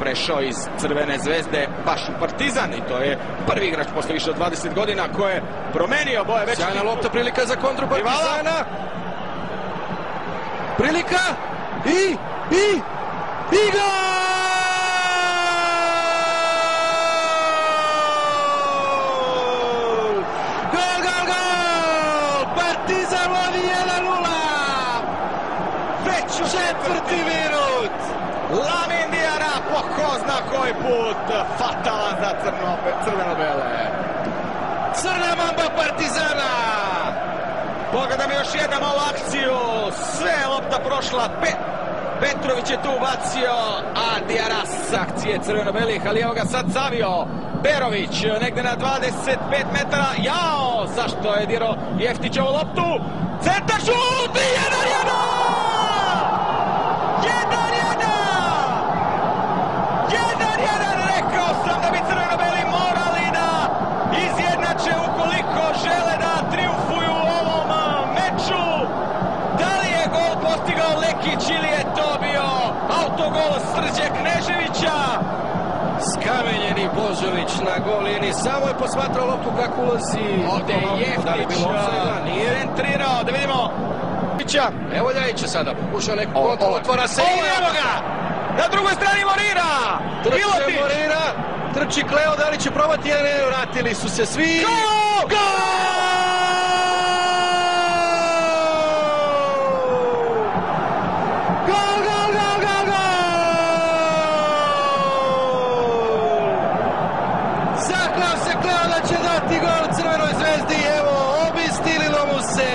prešao iz Crvene zvezde baš u Partizan i to je prvi igrač posle više od 20 godina ko je promenio boje već. Sjajna lopta, prilika za kontru Partizana. Prilika i gol! Partizan vodi 1:0. Već u četvrti minut. Lamin Diarra po ko zna koji put fatalan za crveno-bele. Crna mamba Partizana. Pogledam još jednom ovu akciju. Sve je lopta prošla. Petrović je tu ubacio, a Diarra s akcije crveno-belih, ali evo ga sad zavio Berović negde na 25 metara. Jao, zašto je dirao Jeftić ovu loptu? Centar šut i 1:1! 1:1! Rekao sam da bi crveno-beli morali da izjednače ukoliko žele da trijumfuju u ovom meču. Da li je gol postigao Lekić ili je to bio autogol Srđe Kneževića? Skamenjeni Božović na gol liniji, samo je posmatrao loptu kako ulazi. Ovdje je Jeftić centrirao, da vidimo. Evo Ljajića sada, pokušao neku kontru, otvara se i evo ga! Na drugoj strani Morira! Trči Morira, trči Kleo, da li će probati? Ne, vratili su se svi. Gol! Zaklao se Kleo da će dati gol Crvenoj zvezdi, evo, obistililo mu se.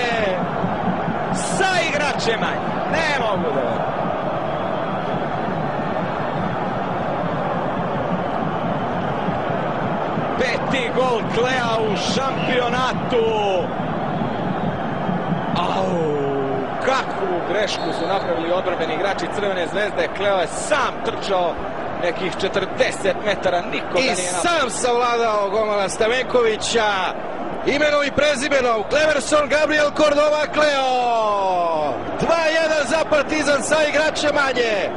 Sa igračima, ne mogu da... Peti gol Klea u šampionatu. Kakvu grešku su napravili odbrambeni igrači Crvene zvezde. Kleo je sam trčao nekih 40 metara, nikoga nije napravio. I sam savladao golmana Stamenkovića. Imenom i prezimenom Cleverson, Gabriel Cordova, Kleo. 2:1 za Partizan sa igrača manje.